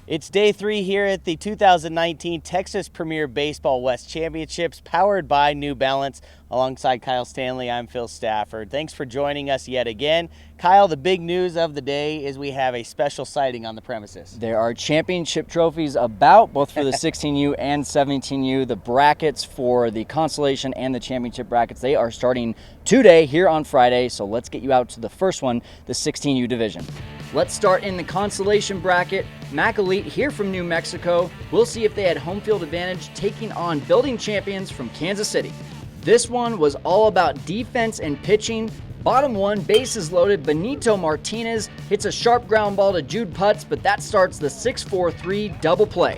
It's day 3 here at the 2019 Texas Premier Baseball West Championships, powered by New Balance. Alongside Kyle Stanley, I'm Phil Stafford. Thanks for joining us yet again. Kyle, the big news of the day is we have a special sighting on the premises. There are championship trophies about, both for the 16U and 17U. The brackets for the consolation and the championship brackets, they are starting today here on Friday. So let's get you out to the first one, the 16U division. Let's start in the consolation bracket. Mac Elite here from New Mexico. We'll see if they had home field advantage taking on building champions from Kansas City. This one was all about defense and pitching. Bottom one, bases loaded. Benito Martinez hits a sharp ground ball to Jude Putz, but that starts the 6-4-3 double play.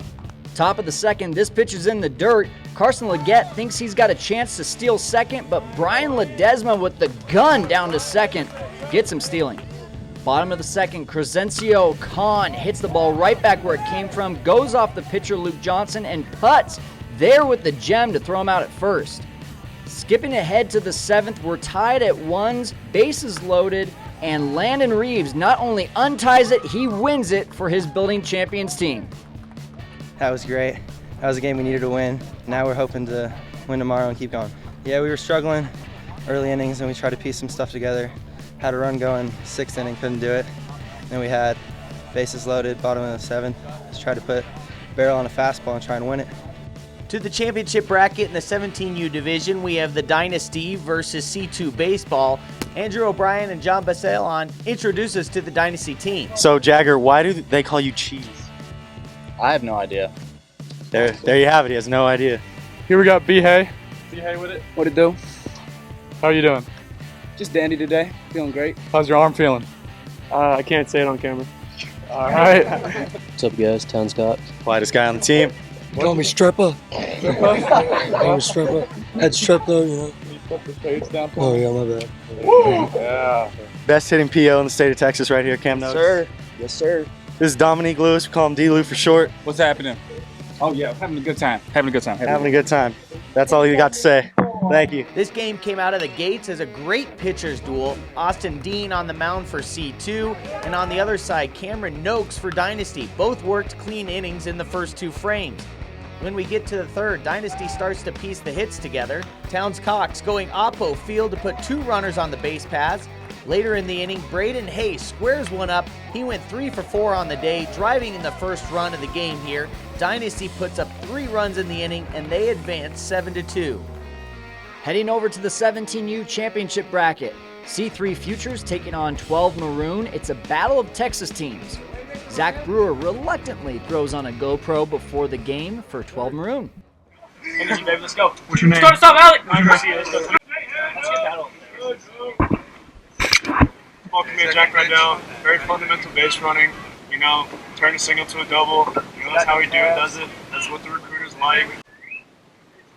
Top of the second, this pitch is in the dirt. Carson Leggett thinks he's got a chance to steal second, but Brian Ledesma with the gun down to second gets him stealing. Bottom of the second, Crescencio Khan hits the ball right back where it came from, goes off the pitcher Luke Johnson, and Putz there with the gem to throw him out at first. Skipping ahead to the seventh, we're tied at ones, bases loaded, and Landon Reeves not only unties it, he wins it for his building champions team. That was great. That was a game we needed to win. Now we're hoping to win tomorrow and keep going. Yeah, we were struggling early innings and we tried to piece some stuff together. Had a run going, 6th inning, couldn't do it. Then we had bases loaded, bottom of the 7th. Just tried to put barrel on a fastball and try and win it. To the championship bracket in the 17U division, we have the Dynasty versus C2 Baseball. Andrew O'Brien and John Baselon introduce us to the Dynasty team. So, Jagger, why do they call you Cheese? I have no idea. There you have it. He has no idea. Here we got B-Hay. B-Hay with it. What it do? How are you doing? Just dandy today. Feeling great. How's your arm feeling? I can't say it on camera. All right. What's up, guys? Town Scott. Quietest guy on the team. Call me Stripper. Call me Stripper. Head strip though, you know. Put the shades down. Oh yeah, my bad. Woo! Yeah. Best hitting PO in the state of Texas right here, Cam Notes. Sir. Yes, sir. This is Dominique Lewis. We call him D-Lou for short. What's happening? Oh yeah, having a good time. Having a good time. Having a good time. That's all you got to say. Thank you. This game came out of the gates as a great pitchers duel. Austin Dean on the mound for C2, and on the other side, Cameron Noakes for Dynasty. Both worked clean innings in the first 2 frames. When we get to the third, Dynasty starts to piece the hits together. Towns Cox going oppo field to put 2 runners on the base paths. Later in the inning, Braden Hayes squares one up. He went 3 for 4 on the day, driving in the first run of the game here. Dynasty puts up 3 runs in the inning, and they advance 7-2. Heading over to the 17U championship bracket. C3 Futures taking on 12 Maroon. It's a battle of Texas teams. Zach Brewer reluctantly throws on a GoPro before the game for 12 Maroon. Energy, baby, let's go. What's your name? Start, stop, Alec! I'm Garcia, let's go. Let's get battle. Welcome here, Jack Rydell. Very fundamental base running. You know, turn a single to a double. You know, that's how we do it, does it. That's what the recruiters like.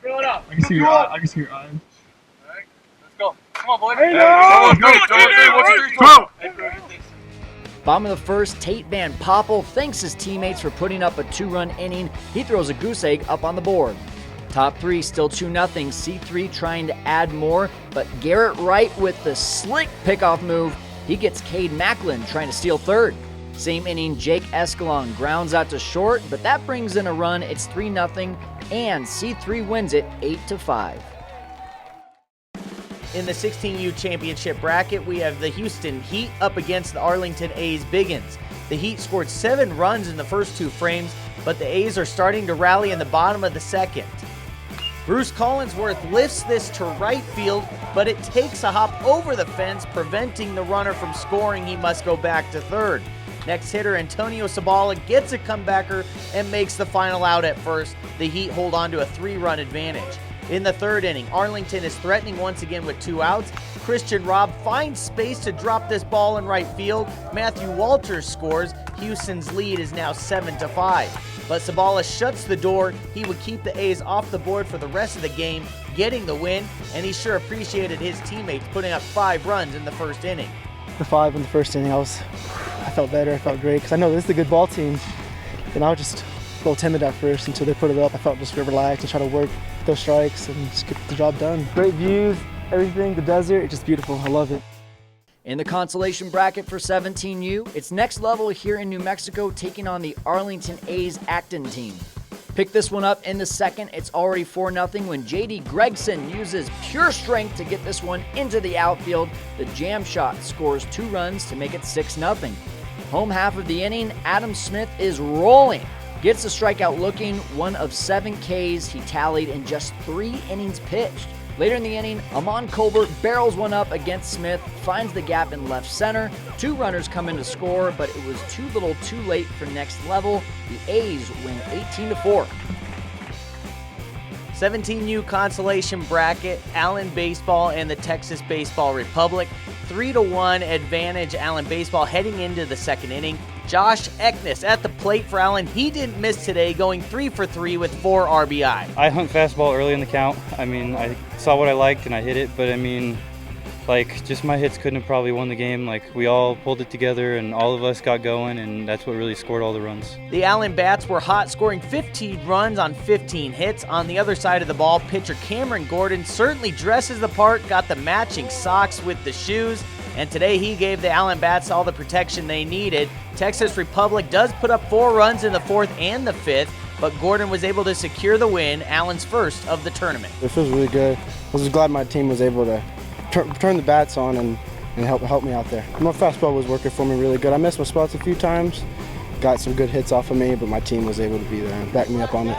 Throw it up. I can see your eye. I can see your eye. Alright, let's go. Come on, boys. Hey, go. Bottom of the first, Tate Van Poppel thanks his teammates for putting up a 2-run inning. He throws a goose egg up on the board. Top 3 still 2-0. C3 trying to add more, but Garrett Wright with the slick pickoff move. He gets Cade Macklin trying to steal third. Same inning, Jake Escalon grounds out to short, but that brings in a run. It's 3-0, and C3 wins it 8-5. In the 16U championship bracket, we have the Houston Heat up against the Arlington A's Biggins. The Heat scored 7 runs in the first 2 frames, but the A's are starting to rally in the bottom of the second. Bruce Collinsworth lifts this to right field, but it takes a hop over the fence, preventing the runner from scoring. He must go back to third. Next hitter, Antonio Sabala, gets a comebacker and makes the final out at first. The Heat hold on to a 3-run advantage. In the third inning, Arlington is threatening once again with 2 outs. Christian Robb finds space to drop this ball in right field. Matthew Walters scores. Houston's lead is now 7-5. But Sabala shuts the door. He would keep the A's off the board for the rest of the game, getting the win, and he sure appreciated his teammates putting up 5 runs in the first inning. The 5 in the first inning, I felt better, I felt great, because I know this is a good ball team. And I was just a little timid at first until they put it up. I felt just relaxed and try to work those strikes and just get the job done. Great views, everything, the desert, it's just beautiful. I love it. In the consolation bracket for 17U, it's next level here in New Mexico, taking on the Arlington A's Acton team. Pick this one up in the second. It's already 4-0 when J.D. Gregson uses pure strength to get this one into the outfield. The jam shot scores 2 runs to make it 6-0. Home half of the inning, Adam Smith is rolling. Gets the strikeout looking, 1 of 7 Ks he tallied in just 3 innings pitched. Later in the inning, Amon Colbert barrels one up against Smith, finds the gap in left center. 2 runners come in to score, but it was too little too late for next level. The A's win 18-4. 17U consolation bracket, Allen Baseball and the Texas Baseball Republic. 3-1 advantage Allen Baseball heading into the second inning. Josh Eknes at the plate for Allen. He didn't miss today, going 3 for 3 with 4 RBI. I hung fastball early in the count. I mean, I saw what I liked and I hit it, but I mean, like, just my hits couldn't have probably won the game. Like, we all pulled it together and all of us got going, and that's what really scored all the runs. The Allen Bats were hot, scoring 15 runs on 15 hits. On the other side of the ball, pitcher Cameron Gordon certainly dresses the part, got the matching socks with the shoes, and today he gave the Allen Bats all the protection they needed. Texas Republic does put up 4 runs in the 4th and the 5th, but Gordon was able to secure the win, Allen's first of the tournament. It feels really good. I was just glad my team was able to turn the bats on and help me out there. My fastball was working for me really good. I missed my spots a few times, got some good hits off of me, but my team was able to be there and back me up on it.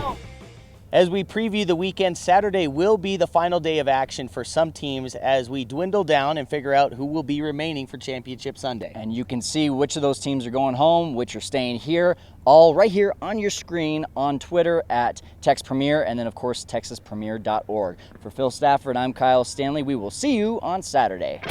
As we preview the weekend, Saturday will be the final day of action for some teams as we dwindle down and figure out who will be remaining for Championship Sunday. And you can see which of those teams are going home, which are staying here, all right here on your screen on Twitter at Tex Premier, and then of course texaspremier.org. For Phil Stafford, I'm Kyle Stanley. We will see you on Saturday.